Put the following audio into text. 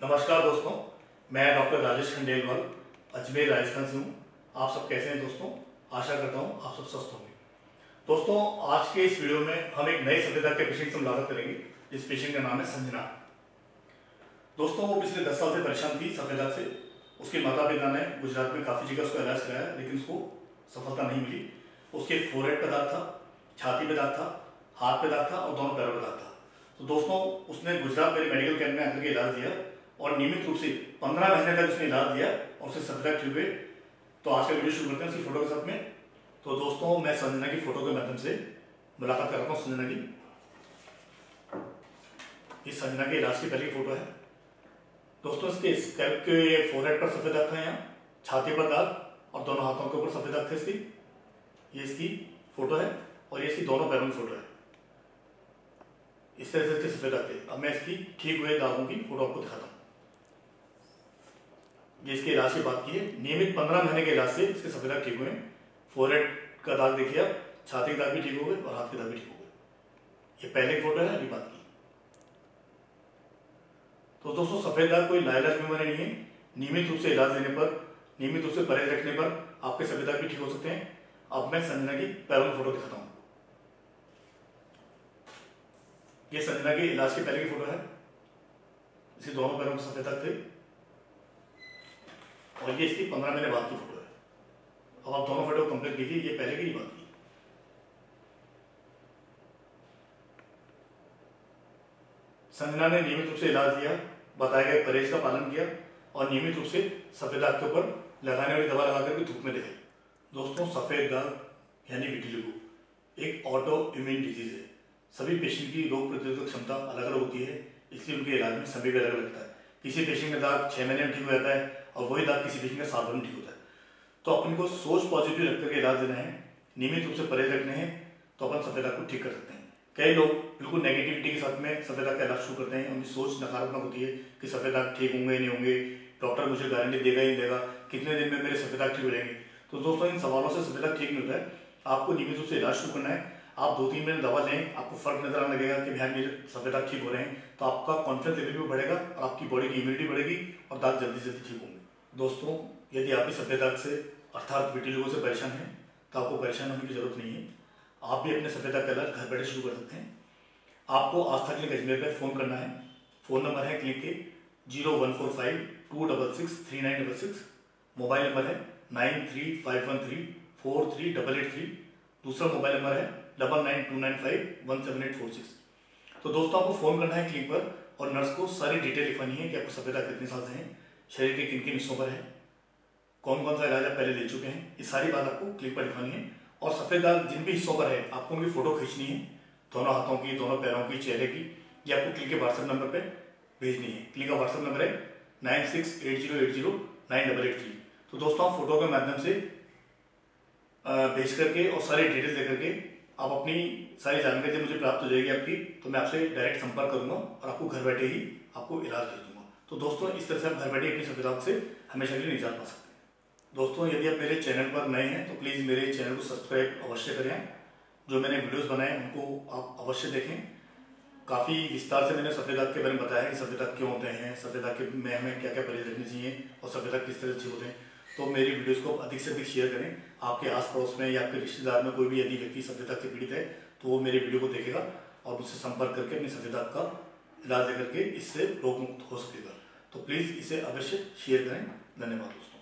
नमस्कार दोस्तों, मैं डॉक्टर राजेश खंडेलवाल अजमेर राजस्थान से हूँ। आप सब कैसे हैं दोस्तों? आशा करता हूँ आप सब स्वस्थ होंगे। दोस्तों, आज के इस वीडियो में हम एक नए सफेद दाग के पेशेंट से मुलाकात करेंगे। इस पेशेंट का नाम है संजना। दोस्तों, वो पिछले 10 साल से परेशान थी सफेद दाग से। उसके माता पिता ने गुजरात में काफ़ी जगह उसका इलाज कराया, लेकिन उसको सफलता नहीं मिली। उसके फोरहेड पे दाग था, छाती पे दाग था, हाथ पे दाग था और दोनों पैरों पे दाग था। तो दोस्तों, उसने गुजरात मेरे मेडिकल कैंप में आकर के इलाज दिया और नियमित रूप से 15 महीने तक उसने इलाज दिया और उससे सफेद दाग ठीक हुए। तो आज का वीडियो शुरू करते हैं उसकी फोटो के साथ में। तो दोस्तों, मैं संजना की फोटो के माध्यम से मुलाकात करता हूँ संजना की। इस संजना के इलाज की पहली फोटो है। दोस्तों, इसके स्कैल्प के फोरहेड पर सफेद दाग था, यहाँ छाती पर दाग और दोनों हाथों के ऊपर सफेद दाग थे इसकी। ये इसकी फोटो है और ये इसकी दोनों पैरों की फोटो है। इस तरह से इसके सफेद दाग थे। अब मैं इसकी ठीक हुए दागों की फोटो आपको दिखाता हूँ। ये इसके इलाज की बात की है। नियमित 15 महीने के इलाज से इसके सफेद दाग ठीक हुए। फोरहेड का दाग देखिए आप, छाती के दाग भी ठीक हो गए और हाथ के दाग भी ठीक हो गए। ये पहले की फोटो है, अभी बात की। तो दोस्तों, सफेद दाग कोई लाइलाज बीमारी नहीं है। नियमित रूप से इलाज लेने पर, नियमित रूप से परहेज रखने पर आपके सफेद दाग भी ठीक हो सकते हैं। अब मैं संजना की पैरों की फोटो दिखाता हूँ। ये संजना के इलाज की पहले की फोटो है। इसके दोनों पैरों में सफेद दाग थे और ये इसकी 15 महीने बाद की फोटो है। अब आप दोनों फोटो कंपेयर कीजिए, ये पहले की बात की। संजना ने नियमित रूप से इलाज दिया, बताए गए परहेज का पालन किया और नियमित रूप से सफेद दाग के ऊपर लगाने वाली दवा लगाकर के धूप में दिखाई। दोस्तों, सफेद दाग यानी विटिलिगो एक ऑटो इम्यून डिजीज है। सभी पेशेंट की रोग प्रतिरोधक क्षमता अलग अलग होती है, इसलिए उनके इलाज में समय भी अलग लगता है। किसी पेशेंट का दाग 6 महीने में ठीक हो जाता है और वही दाग किसी पेशेंट का 7 भर में ठीक होता है। तो अपन को सोच पॉजिटिव रख करके इलाज देना है, नियमित रूप से परहेज रखने हैं, तो अपन सफेद दाग को ठीक कर सकते हैं। कई लोग बिल्कुल नेगेटिविटी के साथ में सफेद दाग का इलाज शुरू करते हैं। उनकी सोच नकारात्मक होती है कि सफेद दाग ठीक होंगे नहीं होंगे, डॉक्टर मुझे गारंटी देगा ही देगा, कितने दिन में मेरे सफेद दाग ठीक हो जाएंगे। तो दोस्तों, इन सवालों से सफेद दाग ठीक नहीं होता है। आपको नियमित रूप से इलाज शुरू करना है। आप 2-3 महीने दवा लें, आपको फर्क नजर आने लगेगा कि भाई मेरे सफेद दाग ठीक हो रहे हैं, तो आपका कॉन्फिडेंस लेवल भी बढ़ेगा और आपकी बॉडी की इम्यूनिटी बढ़ेगी और दाग जल्दी से जल्दी ठीक होंगे। दोस्तों, यदि आप भी सफेद दाग से अर्थात विटिलिगो से परेशान हैं, तो आपको परेशान होने की जरूरत नहीं है। आप भी अपने सफेद दाग का इलाज घर बैठे शुरू कर सकते हैं। आपको आस्था क्लिनिक अजमेर पर फ़ोन करना है। फ़ोन नंबर है क्लिनिक के 0145-266-3966। मोबाइल नंबर है 9351343883। दूसरा मोबाइल नंबर है 9929517846। तो दोस्तों, आपको फ़ोन करना है क्लिनिक पर और नर्स को सारी डिटेल लिखवानी है कि आपको सफेद दाग कितने साल से हैं, शरीर के किन किन हिस्सों पर है, कौन कौन सा इलाज आप पहले ले चुके हैं। ये सारी बात आपको क्लिनिक पर लिखवानी है। और सफेद दाग जिन भी हिस्सों पर है, आपको उनकी फोटो खींचनी है, दोनों हाथों की, दोनों पैरों की, चेहरे की। ये आपको क्लिनिक के व्हाट्सएप नंबर पर भेजनी है। क्लिनिक का व्हाट्सएप नंबर है 9680809883। तो दोस्तों, आप फोटो के माध्यम से भेज करके और सारी डिटेल दे करके आप अपनी सारी जानकारी जब मुझे प्राप्त हो जाएगी आपकी, तो मैं आपसे डायरेक्ट संपर्क करूंगा और आपको घर बैठे ही आपको इलाज दे दूंगा। तो दोस्तों, इस तरह से आप घर बैठे अपनी सफेद दाग से हमेशा के लिए निजात पा सकते हैं। दोस्तों, यदि आप मेरे चैनल पर नए हैं तो प्लीज़ मेरे चैनल को सब्सक्राइब अवश्य करें। जो मैंने वीडियोस बनाए उनको आप अवश्य देखें। काफ़ी विस्तार से मैंने सफेद दाग के बारे में बताया कि सफेद दाग क्यों होते हैं, सफेद दाग के में हमें क्या क्या परहेज रखनी चाहिए और सफेद दाग किस तरह से ठीक होते हैं। तो मेरी वीडियोस को अधिक से अधिक शेयर करें। आपके आस पड़ोस में या आपके रिश्तेदार में कोई भी यदि व्यक्ति सफेद दाग से पीड़ित है तो वो मेरे वीडियो को देखेगा और मुझसे संपर्क करके अपनी सफेद दाग का इलाज लेकर के इससे रोग मुक्त हो सकेगा। तो प्लीज़ इसे अवश्य शेयर करें। धन्यवाद दोस्तों।